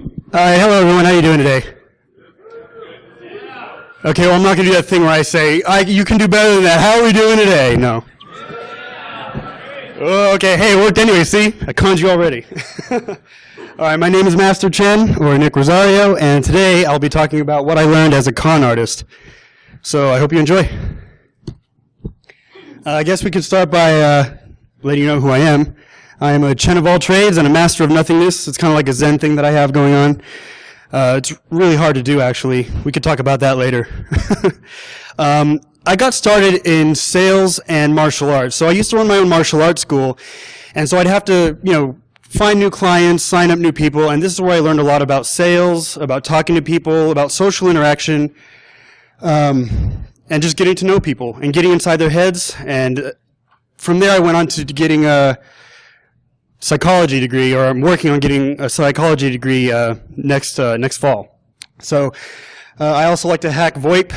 Hello everyone, how are you doing today? Okay, well I'm not going to do that thing where I say, you can do better than that. How are we doing today? No. Okay, hey, it worked anyway, see? I conned you already. Alright, my name is Master Chen, or Nick Rosario, and today I'll be talking about what I learned as a con artist. So I hope you enjoy. I guess we could start by letting you know who I am. I am a Chen of all trades and a master of nothingness. It's kind of like a Zen thing that I have going on. It's really hard to do, actually. We could talk about that later. I got started in sales and martial arts. So I used to run my own martial arts school, and so I'd have to, find new clients, sign up new people, and this is where I learned a lot about sales, about talking to people, about social interaction, and just getting to know people and getting inside their heads. And from there, I went on to getting a psychology degree, or I'm working on getting a psychology degree next fall. So I also like to hack VoIP,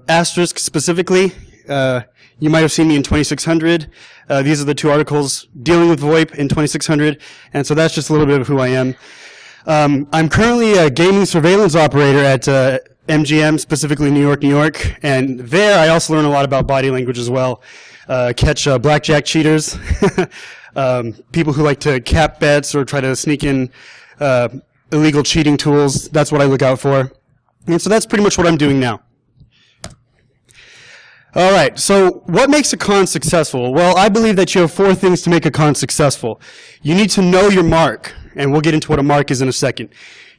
Asterisk specifically. You might have seen me in 2600. These are the two articles dealing with VoIP in 2600, and so that's just a little bit of who I am. I'm currently a gaming surveillance operator at MGM, specifically New York, and there I also learn a lot about body language as well. Catch blackjack cheaters, people who like to cap bets or try to sneak in illegal cheating tools. That's what I look out for. And so that's pretty much what I'm doing now. All right, so what makes a con successful? Well, I believe that you have 4 things to make a con successful. You need to know your mark, and we'll get into what a mark is in a second.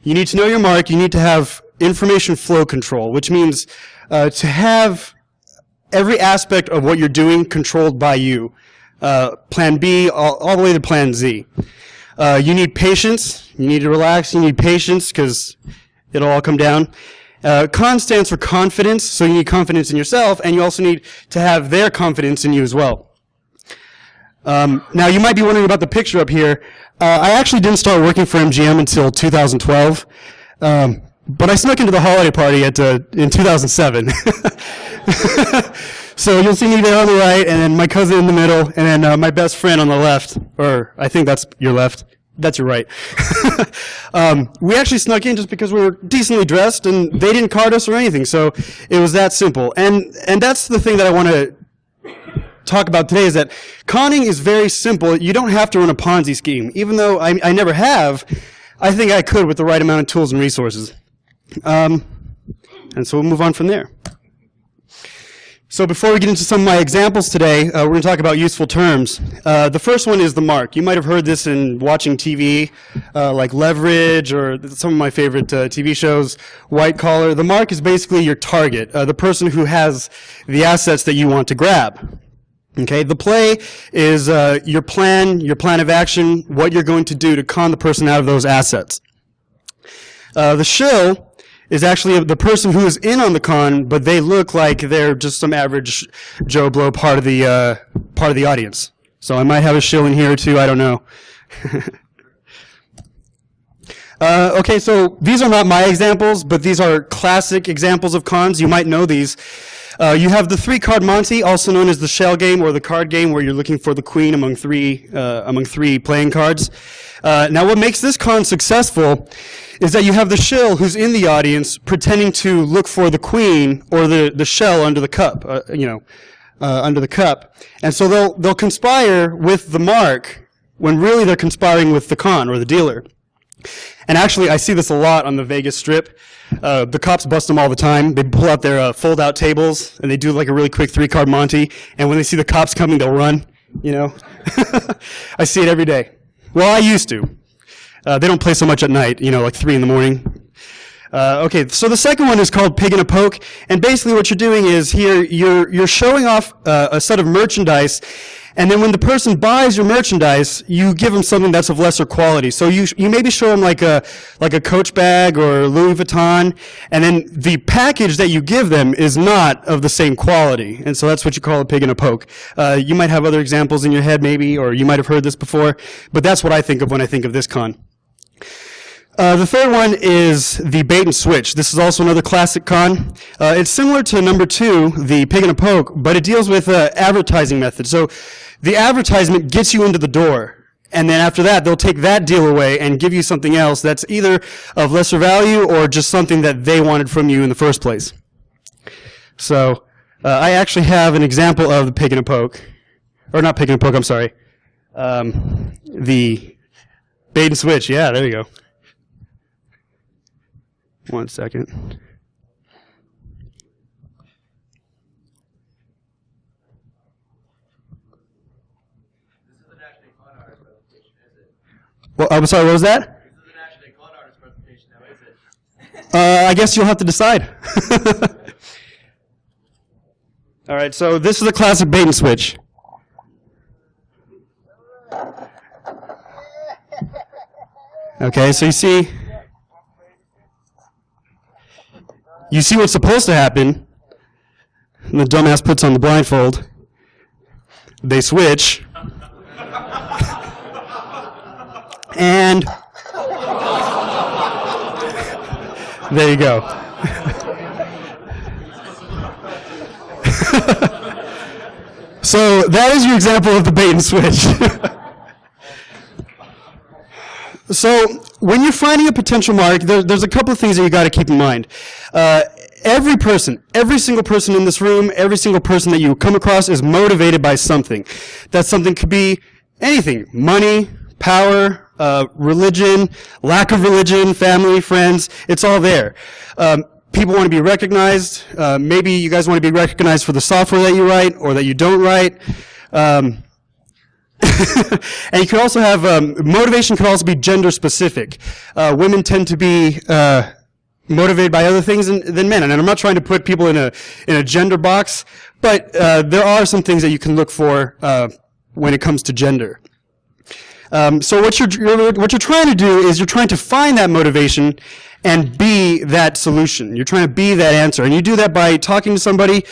You need to know your mark. You need to have information flow control, which means to have every aspect of what you're doing controlled by you. Plan B all the way to Plan Z. You need patience. You need to relax. You need patience because it'll all come down. Con stands for confidence, so you need confidence in yourself, and you also need to have their confidence in you as well. Now, you might be wondering about the picture up here. I actually didn't start working for MGM until 2012, but I snuck into the holiday party in 2007. So you'll see me there on the right, and then my cousin in the middle, and then my best friend on the left, or I think that's your left. That's your right. We actually snuck in just because we were decently dressed, and they didn't card us or anything, so it was that simple. And that's the thing that I want to talk about today, is that conning is very simple. You don't have to run a Ponzi scheme. Even though I never have, I think I could with the right amount of tools and resources. And so we'll move on from there. So before we get into some of my examples today, we're going to talk about useful terms. The first one is the mark. You might have heard this in watching TV, like Leverage, or some of my favorite TV shows, White Collar. The mark is basically your target, the person who has the assets that you want to grab. Okay, the play is your plan of action, what you're going to do to con the person out of those assets. The shill is actually the person who is in on the con, but they look like they're just some average Joe Blow part of the audience. So I might have a shill in here too, I don't know. Okay, so these are not my examples, but these are classic examples of cons. You might know these. You have the 3-card Monty, also known as the shell game or the card game, where you're looking for the queen among three playing cards. Now, what makes this con successful is that you have the shill who's in the audience pretending to look for the queen or the shell under the cup, under the cup, and so they'll conspire with the mark when really they're conspiring with the con or the dealer. And actually, I see this a lot on the Vegas Strip. The cops bust them all the time. They pull out their fold-out tables, and they do like a really quick 3-card Monty, and when they see the cops coming, they'll run, I see it every day. Well, I used to. They don't play so much at night, like 3 in the morning. Okay, so the second one is called Pig in a Poke, and basically what you're doing is here, you're showing off a set of merchandise, and then when the person buys your merchandise, you give them something that's of lesser quality. So you maybe show them like a Coach bag or Louis Vuitton, and then the package that you give them is not of the same quality. And so that's what you call a pig in a poke. You might have other examples in your head maybe, or you might have heard this before, but that's what I think of when I think of this con. The third one is the bait and switch. This is also another classic con. It's similar to number 2, the pig in a poke, but it deals with advertising methods. So the advertisement gets you into the door, And then after that, they'll take that deal away and give you something else that's either of lesser value or just something that they wanted from you in the first place. So I actually have an example of the pick and a poke. Or not pick and a poke, I'm sorry. The bait and switch. Yeah, there you go. 1 second. Well, I'm sorry, what was that? This isn't actually a con artist presentation now, is it? I guess you'll have to decide. All right, so this is a classic bait and switch. Okay, so you see what's supposed to happen, and the dumbass puts on the blindfold. They switch. And there you go. So that is your example of the bait and switch. So when you're finding a potential mark, there's a couple of things that you got to keep in mind. Every single person in this room, every single person that you come across is motivated by something. That something could be anything: money, power, religion, lack of religion, family, friends. It's all there. People want to be recognized. Maybe you guys want to be recognized for the software that you write or that you don't write. And you could also have, motivation could also be gender specific. Women tend to be motivated by other things than men. And I'm not trying to put people in a gender box, but there are some things that you can look for when it comes to gender. So what you're trying to do is you're trying to find that motivation and be that solution. You're trying to be that answer. And you do that by talking to somebody,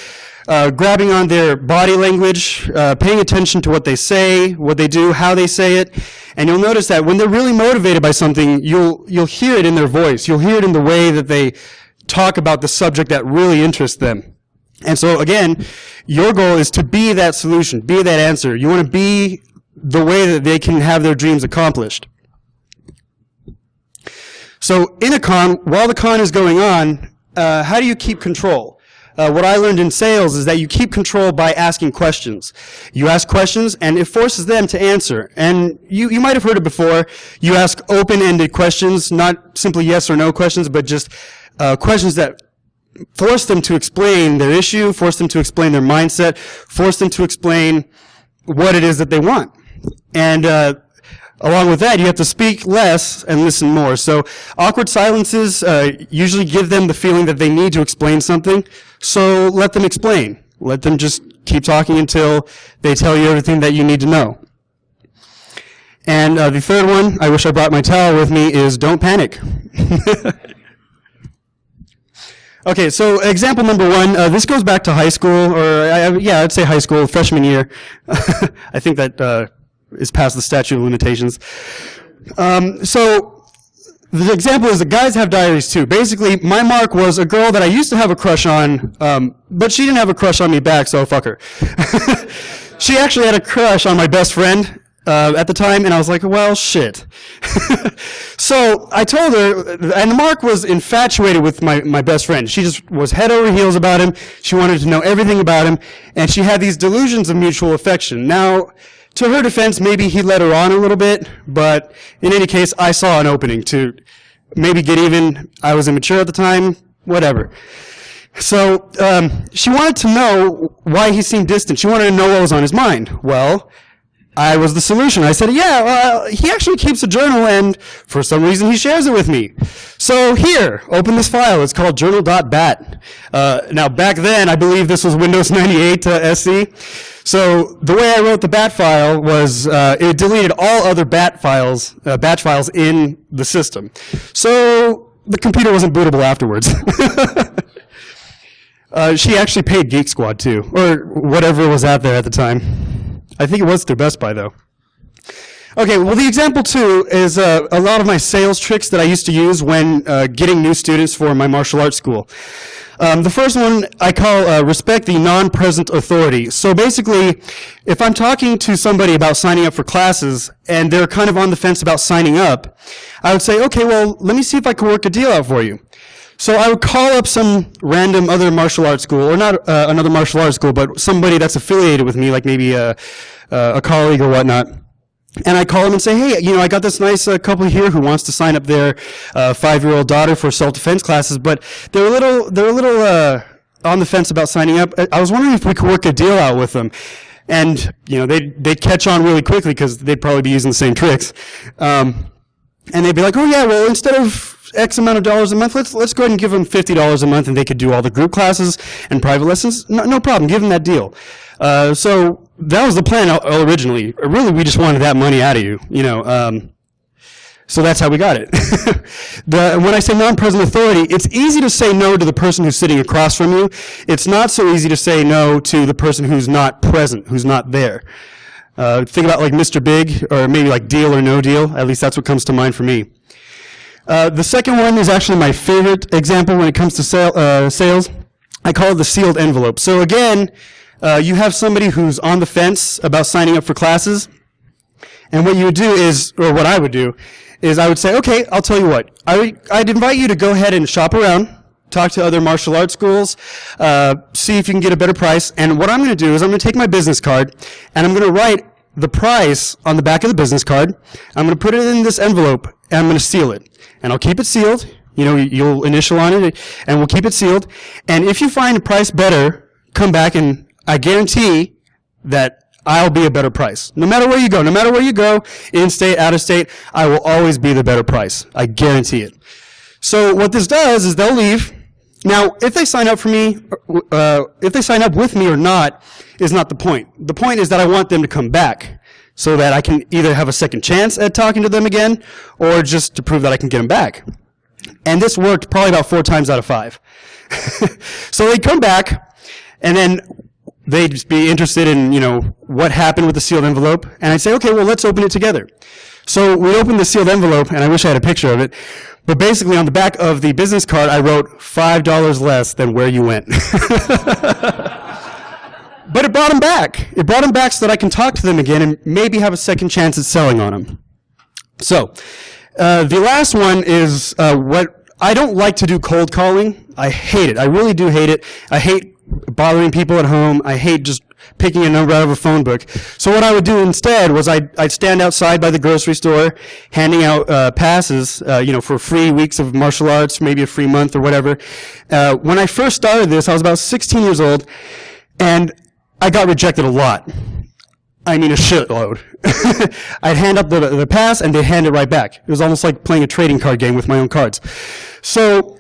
grabbing on their body language, paying attention to what they say, what they do, how they say it. And you'll notice that when they're really motivated by something, you'll hear it in their voice. You'll hear it in the way that they talk about the subject that really interests them. And so again, your goal is to be that solution, be that answer. You want to be the way that they can have their dreams accomplished. So in a con, while the con is going on, how do you keep control? What I learned in sales is that you keep control by asking questions. You ask questions, and it forces them to answer. And you might have heard it before. You ask open-ended questions, not simply yes or no questions, but just questions that force them to explain their issue, force them to explain their mindset, force them to explain what it is that they want. And along with that, you have to speak less and listen more. So awkward silences usually give them the feeling that they need to explain something. So let them explain. Let them just keep talking until they tell you everything that you need to know. And the third one, I wish I brought my towel with me, is don't panic. Okay, so example number one, this goes back to high school, or I'd say high school, freshman year. I think that is past the statute of limitations. So the example is that guys have diaries too. Basically, my mark was a girl that I used to have a crush on, but she didn't have a crush on me back, so fuck her. She actually had a crush on my best friend at the time, and I was like, well, shit. So I told her, and Mark was infatuated with my best friend. She just was head over heels about him. She wanted to know everything about him, and she had these delusions of mutual affection. Now, to her defense, maybe he led her on a little bit, but in any case, I saw an opening to maybe get even. I was immature at the time, whatever. So she wanted to know why he seemed distant. She wanted to know what was on his mind. Well, I was the solution. I said, yeah, well, he actually keeps a journal, and for some reason he shares it with me. So here, open this file. It's called journal.bat. Now, back then, I believe this was Windows 98 SC. So the way I wrote the bat file was it deleted all other batch files in the system. So the computer wasn't bootable afterwards. She actually paid Geek Squad too, or whatever was out there at the time. I think it was through Best Buy though. Okay, well, the example two is a lot of my sales tricks that I used to use when getting new students for my martial arts school. The first one I call respect the non-present authority. So basically, if I'm talking to somebody about signing up for classes and they're kind of on the fence about signing up, I would say, okay, well, let me see if I can work a deal out for you. So I would call up some random other martial arts school, or not another martial arts school, but somebody that's affiliated with me, like maybe a colleague or whatnot. And I call them and say, hey, I got this nice couple here who wants to sign up their 5-year-old daughter for self-defense classes, but they're a little on the fence about signing up. I was wondering if we could work a deal out with them. And, they'd catch on really quickly because they'd probably be using the same tricks. And they'd be like, oh yeah, well, instead of X amount of dollars a month, let's go ahead and give them $50 a month and they could do all the group classes and private lessons. No problem, give them that deal. So that was the plan originally. Really, we just wanted that money out of you, so that's how we got it. When I say non-present authority, it's easy to say no to the person who's sitting across from you. It's not so easy to say no to the person who's not present, who's not there. Think about like Mr. Big, or maybe like Deal or No Deal. At least that's what comes to mind for me. The second one is actually my favorite example when it comes to sales. I call it the sealed envelope. So again, you have somebody who's on the fence about signing up for classes, and what you would do is, or what I would do, is I would say, okay, I'll tell you what. I'd invite you to go ahead and shop around, talk to other martial arts schools, see if you can get a better price, and what I'm going to do is I'm going to take my business card, and I'm going to write the price on the back of the business card. I'm going to put it in this envelope, and I'm going to seal it. And I'll keep it sealed. You'll initial on it, and we'll keep it sealed. And if you find a price better, come back, and I guarantee that I'll be a better price. No matter where you go, in-state, out-of-state, I will always be the better price. I guarantee it. So what this does is they'll leave. Now, if they sign up for me, if they sign up with me or not, is not the point. The point is that I want them to come back so that I can either have a second chance at talking to them again or just to prove that I can get them back. And this worked probably about 4 times out of 5. So they'd come back, and then they'd just be interested in, what happened with the sealed envelope. And I'd say, okay, well, let's open it together. So we opened the sealed envelope, and I wish I had a picture of it. But basically, on the back of the business card, I wrote $5 less than where you went. But it brought them back. It brought them back so that I can talk to them again and maybe have a second chance at selling on them. So the last one is what I don't like to do cold calling. I hate it. I really do hate it. I hate bothering people at home. I hate just picking a number out of a phone book. So what I would do instead was I'd stand outside by the grocery store handing out passes, for free weeks of martial arts, maybe a free month or whatever. When I first started this, I was about 16 years old, and I got rejected a lot. I mean, a shitload. I'd hand up the pass, and they'd hand it right back. It was almost like playing a trading card game with my own cards. So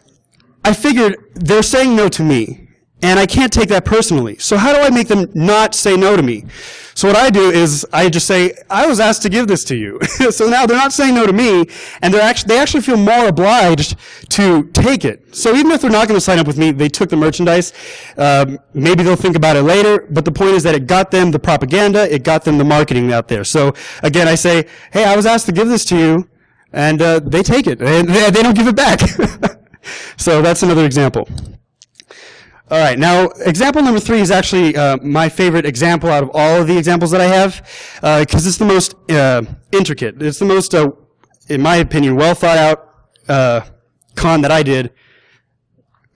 I figured they're saying no to me, and I can't take that personally. So how do I make them not say no to me? So what I do is I just say, I was asked to give this to you. So now they're not saying no to me, and they actually feel more obliged to take it. So even if they're not going to sign up with me, they took the merchandise. Maybe they'll think about it later, but the point is that it got them the propaganda, it got them the marketing out there. So again, I say, hey, I was asked to give this to you, and they take it, and they don't give it back. So that's another example. All right, now example number 3 is actually my favorite example out of all of the examples that I have, because it's the most intricate. It's the most, in my opinion, well thought out con that I did.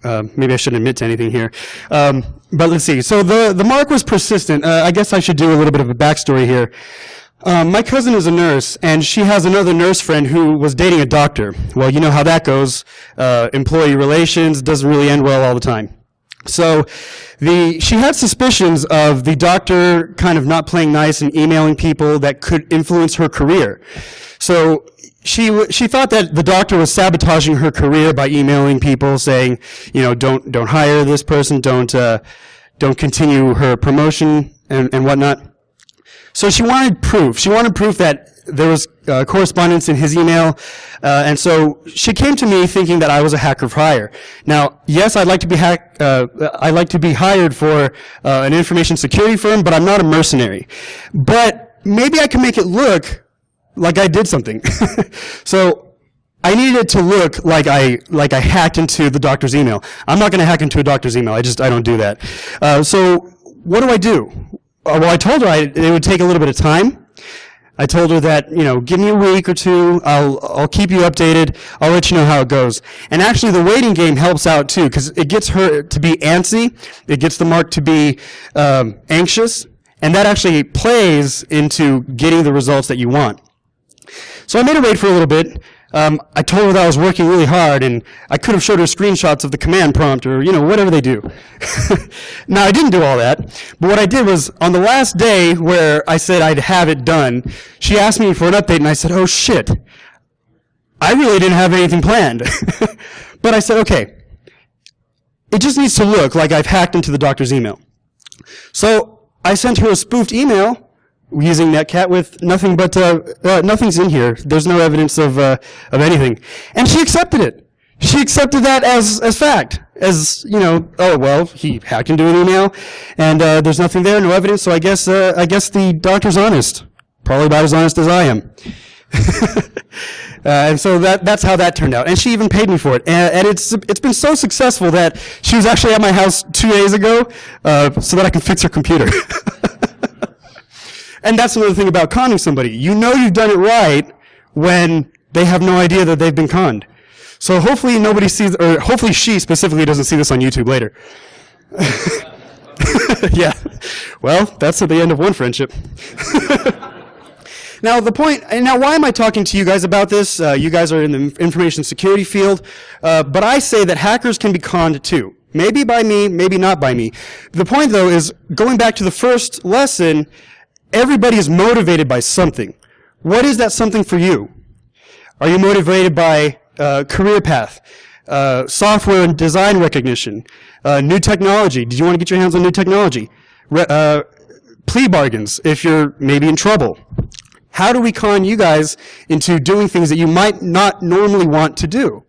Maybe I shouldn't admit to anything here. But let's see. So the mark was persistent. I guess I should do a little bit of a backstory here. My cousin is a nurse, and she has another nurse friend who was dating a doctor. Well, you know how that goes. Employee relations doesn't really end well all the time. So she had suspicions of the doctor kind of not playing nice and emailing people that could influence her career. So she thought that the doctor was sabotaging her career by emailing people saying, don't hire this person, don't continue her promotion and whatnot. So she wanted proof. She wanted proof that there was correspondence in his email, and so she came to me thinking that I was a hacker for hire. Now, yes, I'd like to be hired for an information security firm, but I'm not a mercenary. But maybe I can make it look like I did something. So I needed it to look like I hacked into the doctor's email. I'm not going to hack into a doctor's email. I don't do that. So what do? Well, I told her it would take a little bit of time. I told her that, give me a week or two. I'll keep you updated. I'll let you know how it goes. And actually, the waiting game helps out too, because it gets her to be antsy. It gets the mark to be anxious, and that actually plays into getting the results that you want. So I made her wait for a little bit. I told her that I was working really hard, and I could have showed her screenshots of the command prompt or, whatever they do. Now, I didn't do all that, but what I did was, on the last day where I said I'd have it done, she asked me for an update, and I said, oh, shit. I really didn't have anything planned. But I said, okay, it just needs to look like I've hacked into the doctor's email. So I sent her a spoofed email using Netcat with nothing but, nothing's in here. There's no evidence of anything. And she accepted it. She accepted that as fact. As, oh, well, he hacked into an email, and there's nothing there, no evidence, so I guess the doctor's honest. Probably about as honest as I am. And so that's how that turned out. And she even paid me for it. And it's been so successful that she was actually at my house 2 days ago, so that I can fix her computer. And that's another thing about conning somebody. You know you've done it right when they have no idea that they've been conned. So hopefully nobody sees, or hopefully she specifically doesn't see this on YouTube later. Yeah. Well, that's at the end of one friendship. Now why am I talking to you guys about this? You guys are in the information security field. But I say that hackers can be conned too. Maybe by me, maybe not by me. The point though is, going back to the first lesson, everybody is motivated by something. What is that something for you? Are you motivated by career path, software and design recognition, new technology? Did you want to get your hands on new technology? Plea bargains if you're maybe in trouble. How do we con you guys into doing things that you might not normally want to do?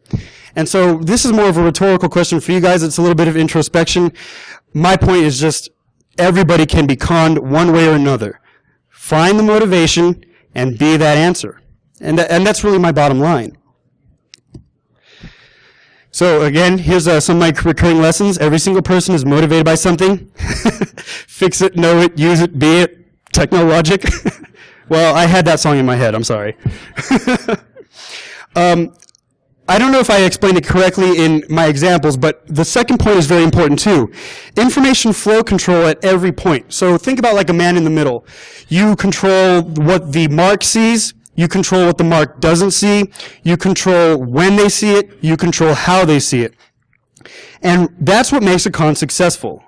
And so this is more of a rhetorical question for you guys. It's a little bit of introspection. My point is just, everybody can be conned one way or another. Find the motivation and be that answer. And that's really my bottom line. So again, here's some of my recurring lessons. Every single person is motivated by something. Fix it, know it, use it, be it. Technologic. Well, I had that song in my head. I'm sorry. I don't know if I explained it correctly in my examples, but the second point is very important too. Information flow control at every point. So think about like a man in the middle. You control what the mark sees. You control what the mark doesn't see. You control when they see it. You control how they see it. And that's what makes a con successful.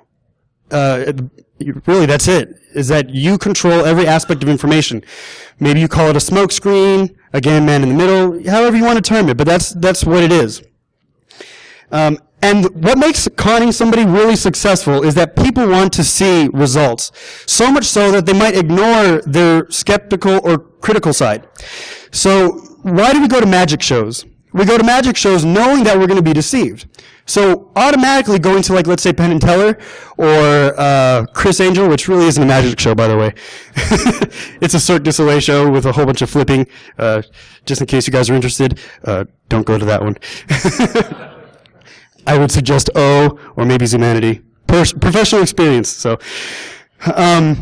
Really, that's it, is that you control every aspect of information. Maybe you call it a smoke screen, again, man in the middle, however you want to term it, but that's what it is. And what makes conning somebody really successful is that people want to see results, so much so that they might ignore their skeptical or critical side. So why do we go to magic shows? We go to magic shows knowing that we're going to be deceived. So automatically going to, like, let's say Penn and Teller or Chris Angel, which really isn't a magic show, by the way. It's a Cirque du Soleil show with a whole bunch of flipping. Just in case you guys are interested, don't go to that one. I would suggest O or maybe Zumanity. Professional experience. So, but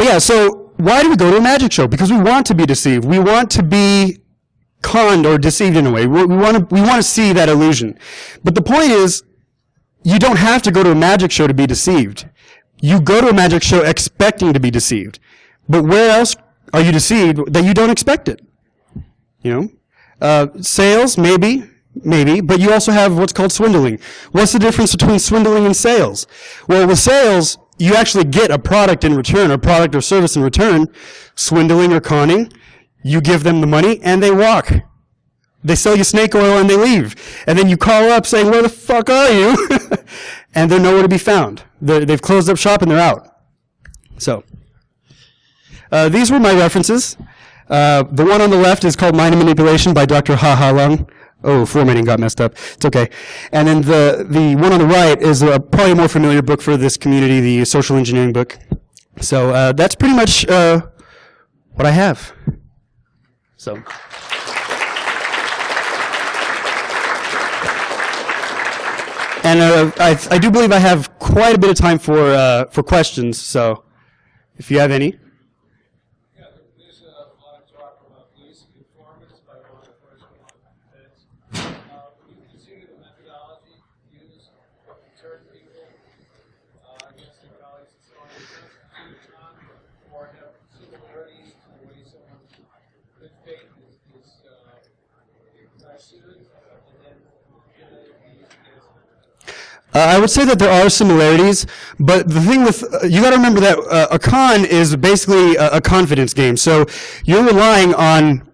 yeah. So why do we go to a magic show? Because we want to be deceived. We want to be conned or deceived in a way. We want to see that illusion. But the point is, you don't have to go to a magic show to be deceived. You go to a magic show expecting to be deceived. But where else are you deceived that you don't expect it? You know, sales, maybe, but you also have what's called swindling. What's the difference between swindling and sales? Well, with sales, you actually get a product in return, a product or service in return. Swindling or conning, you give them the money and they walk. They sell you snake oil and they leave. And then you call up saying, where the fuck are you? And they're nowhere to be found. They've closed up shop and they're out. So, these were my references. The one on the left is called Mind and Manipulation by Dr. Ha Ha Lung. Oh, formatting got messed up. It's okay. And then the one on the right is probably a more familiar book for this community, the social engineering book. So that's pretty much what I have. So. And I do believe I have quite a bit of time for questions, so if you have any. Yeah, there's a lot of talk about police informants by law enforcement defense. Would you consider the methodology used to turn people against their colleagues and so on or have similarities to the way someone good faith is pursued and then I would say that there are similarities, but the thing with, you got to remember that a con is basically a confidence game. So you're relying on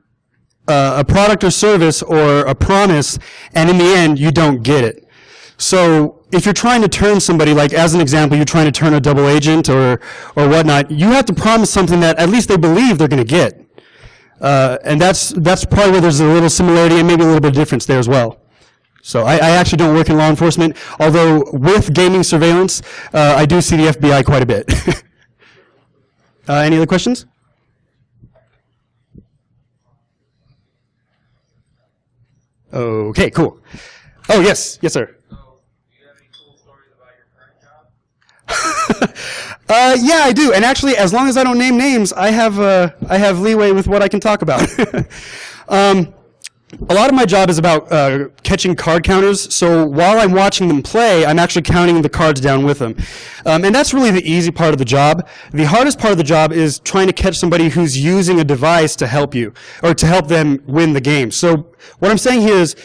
a product or service or a promise, and in the end, you don't get it. So if you're trying to turn somebody, like as an example, you're trying to turn a double agent or whatnot, you have to promise something that at least they believe they're going to get. And that's probably where there's a little similarity and maybe a little bit of difference there as well. So I actually don't work in law enforcement, although with gaming surveillance, I do see the FBI quite a bit. Any other questions? Okay, cool. Oh, yes. Yes, sir. So, do you have any cool stories about your current job? Yeah, I do. And actually, as long as I don't name names, I have leeway with what I can talk about. A lot of my job is about catching card counters, so while I'm watching them play, I'm actually counting the cards down with them. And that's really the easy part of the job. The hardest part of the job is trying to catch somebody who's using a device to help you, or to help them win the game. So what I'm saying here is,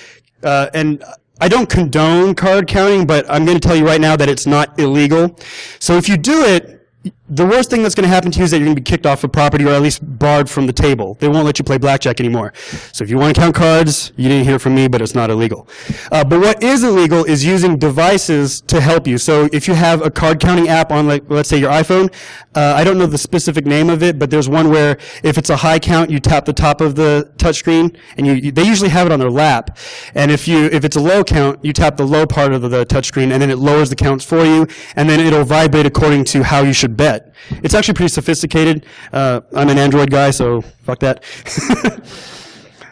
and I don't condone card counting, but I'm going to tell you right now that it's not illegal. So if you do it, the worst thing that's going to happen to you is that you're going to be kicked off a property or at least barred from the table. They won't let you play blackjack anymore. So if you want to count cards, you didn't hear from me, but it's not illegal. But what is illegal is using devices to help you. So if you have a card counting app on, like, let's say your iPhone, I don't know the specific name of it, but there's one where if it's a high count, you tap the top of the touchscreen, and they usually have it on their lap. And if it's a low count, you tap the low part of the touchscreen, and then it lowers the counts for you, and then it'll vibrate according to how you should bet. It's actually pretty sophisticated. I'm an Android guy, so fuck that.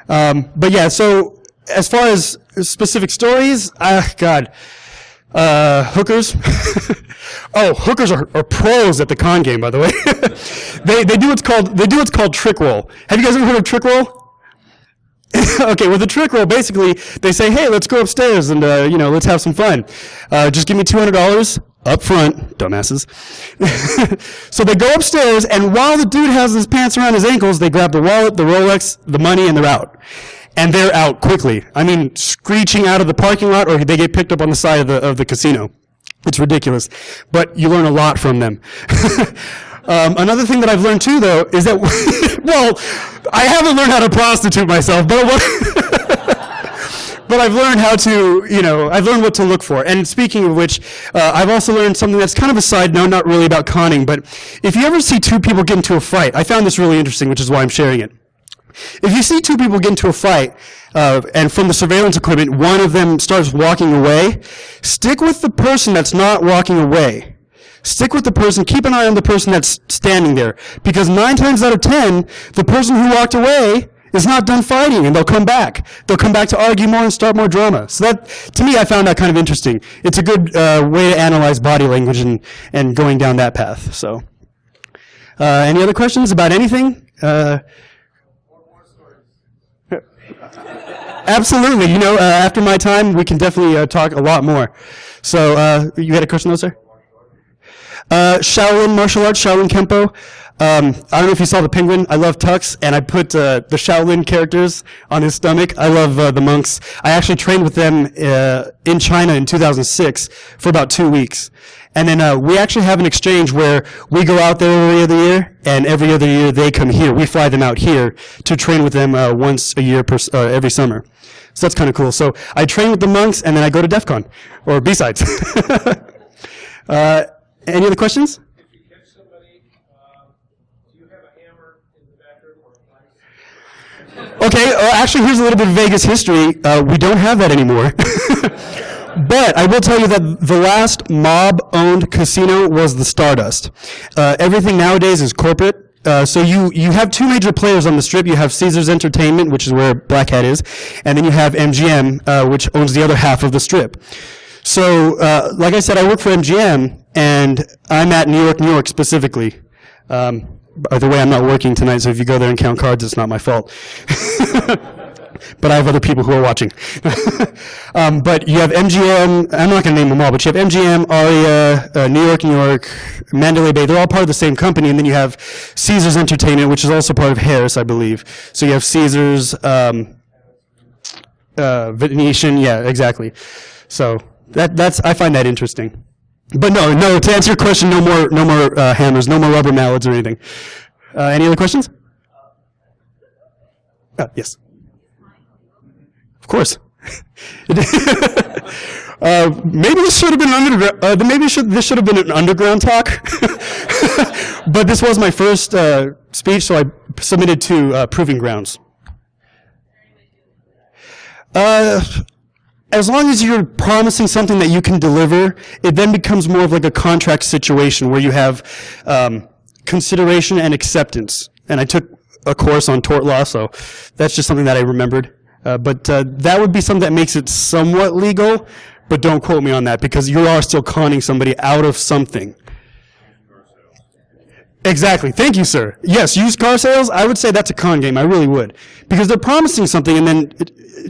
But yeah, so as far as specific stories, hookers. Oh, hookers are pros at the con game, by the way. they do what's called trick roll. Have you guys ever heard of trick roll? Okay, with the trick roll, basically, they say, hey, let's go upstairs and, let's have some fun. Just give me $200 up front, dumbasses. So they go upstairs, and while the dude has his pants around his ankles, they grab the wallet, the Rolex, the money, and they're out. And they're out quickly. I mean, screeching out of the parking lot, or they get picked up on the side of the casino. It's ridiculous. But you learn a lot from them. Another thing that I've learned too, though, is that, well, I haven't learned how to prostitute myself, but but I've learned how to, I've learned what to look for. And speaking of which, I've also learned something that's kind of a side note, not really about conning, but if you ever see two people get into a fight, I found this really interesting, which is why I'm sharing it. If you see two people get into a fight, and from the surveillance equipment, one of them starts walking away, stick with the person that's not walking away. Stick with the person, keep an eye on the person that's standing there. Because 9 times out of 10, the person who walked away is not done fighting, and they'll come back. They'll come back to argue more and start more drama. So that, to me, I found that kind of interesting. It's a good way to analyze body language and going down that path. So, any other questions about anything? Absolutely. After my time, we can definitely talk a lot more. So, you had a question, though, sir? Shaolin martial arts, Shaolin Kempo. I don't know if you saw the penguin. I love Tux, and I put the Shaolin characters on his stomach. I love the monks. I actually trained with them in China in 2006 for about 2 weeks. And then we actually have an exchange where we go out there every other year, and every other year they come here. We fly them out here to train with them once a year every summer. So that's kind of cool. So I train with the monks, and then I go to DEF CON, or B-Sides. Any other questions? If you catch somebody, do you have a hammer in the back room or a knife? Okay, actually, here's a little bit of Vegas history. We don't have that anymore. But I will tell you that the last mob-owned casino was the Stardust. Everything nowadays is corporate, So you have two major players on the strip. You have Caesars Entertainment, which is where Black Hat is, and then you have MGM, which owns the other half of the strip. So, like I said, I work for MGM, and I'm at New York specifically. By the way, I'm not working tonight, so if you go there and count cards, it's not my fault. But I have other people who are watching. But you have MGM, I'm not going to name them all, but you have MGM, Aria, New York, Mandalay Bay. They're all part of the same company. And then you have Caesars Entertainment, which is also part of Harris, I believe. So you have Caesars, Venetian, yeah, exactly. So I find that interesting. But no, to answer your question, no more hammers, no more rubber mallets or anything. Any other questions? Yes. Of course. Maybe this should have been this should have been an underground talk. But this was my first speech, so I submitted to Proving Grounds. As long as you're promising something that you can deliver, it then becomes more of like a contract situation where you have consideration and acceptance. And I took a course on tort law, so that's just something that I remembered. But that would be something that makes it somewhat legal, but don't quote me on that because you are still conning somebody out of something. Exactly. Thank you, sir. Yes, used car sales, I would say that's a con game. I really would. Because they're promising something and then,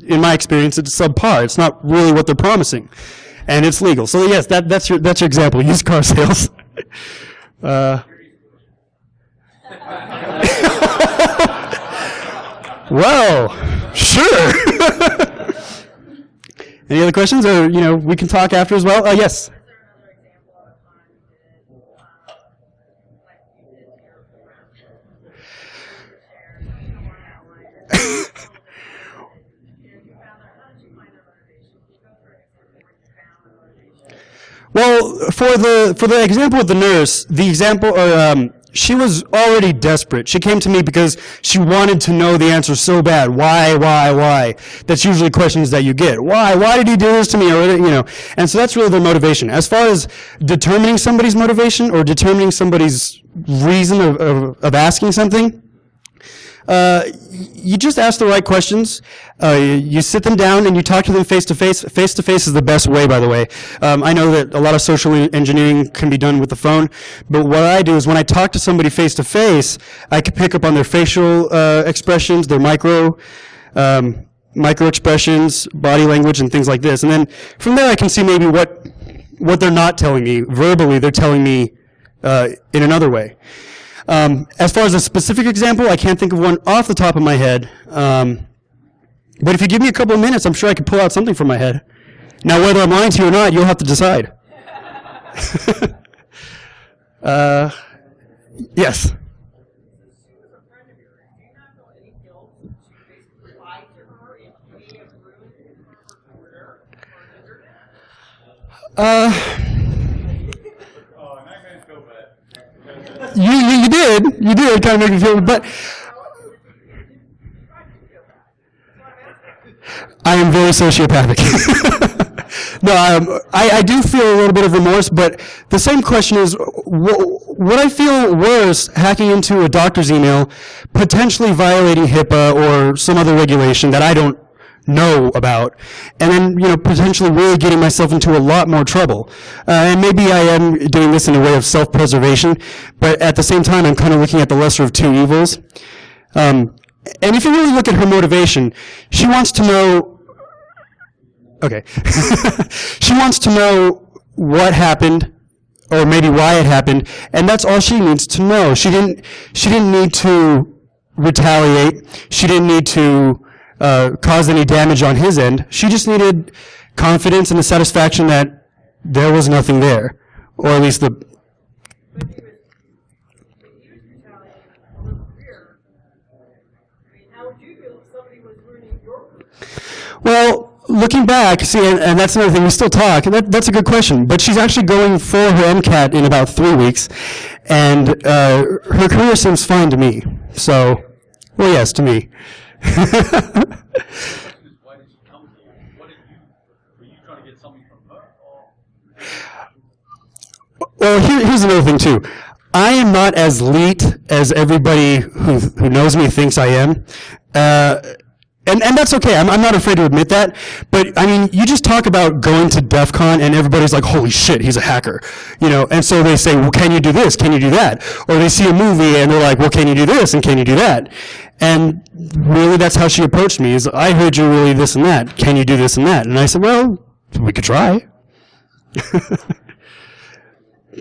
in my experience, it's subpar. It's not really what they're promising. And it's legal. So yes, that's your example, used car sales. Well, sure. Any other questions? Or, we can talk after as well. Yes. Well, for the example with the nurse, she was already desperate. She came to me because she wanted to know the answer so bad. Why? That's usually questions that you get. Why? Why did he do this to me? Or, and so that's really their motivation. As far as determining somebody's motivation or determining somebody's reason of asking something, you just ask the right questions. You sit them down and you talk to them face to face. Face to face is the best way, by the way. I know that a lot of social engineering can be done with the phone, but what I do is when I talk to somebody face to face, I can pick up on their facial expressions, their micro expressions, body language, and things like this. And then from there, I can see maybe what they're not telling me verbally. They're telling me in another way. As far as a specific example, I can't think of one off the top of my head. But if you give me a couple of minutes, I'm sure I could pull out something from my head. Now, whether I'm lying to you or not, you'll have to decide. Yes. You did kind of make me feel, but I am very sociopathic. No, I do feel a little bit of remorse, but the same question is, would I feel worse hacking into a doctor's email, potentially violating HIPAA or some other regulation that I don't know about, and then, potentially really getting myself into a lot more trouble. And maybe I am doing this in a way of self-preservation, but at the same time, I'm kind of looking at the lesser of two evils. And if you really look at her motivation, she wants to know, okay, she wants to know what happened, or maybe why it happened, and that's all she needs to know. She didn't need to retaliate. She didn't need to cause any damage on his end. She just needed confidence and the satisfaction that there was nothing there, or at least the. Well, looking back, see, and that's another thing, we still talk, that's a good question, but she's actually going for her MCAT in about 3 weeks, and her career seems fine to me. So, well, yes, to me. Why did she come to you? Were you trying to get something from her? Well, here's another thing, too. I am not as elite as everybody who knows me thinks I am. And that's okay. I'm not afraid to admit that. But, I mean, you just talk about going to DEF CON and everybody's like, holy shit, he's a hacker. You know, and so they say, well, can you do this? Can you do that? Or they see a movie and they're like, well, can you do this? And can you do that? And really, that's how she approached me, is I heard you really this and that. Can you do this and that? And I said, well, we could try.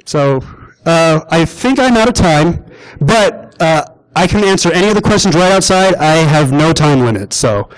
So, I think I'm out of time, but I can answer any of the questions right outside. I have no time limit, so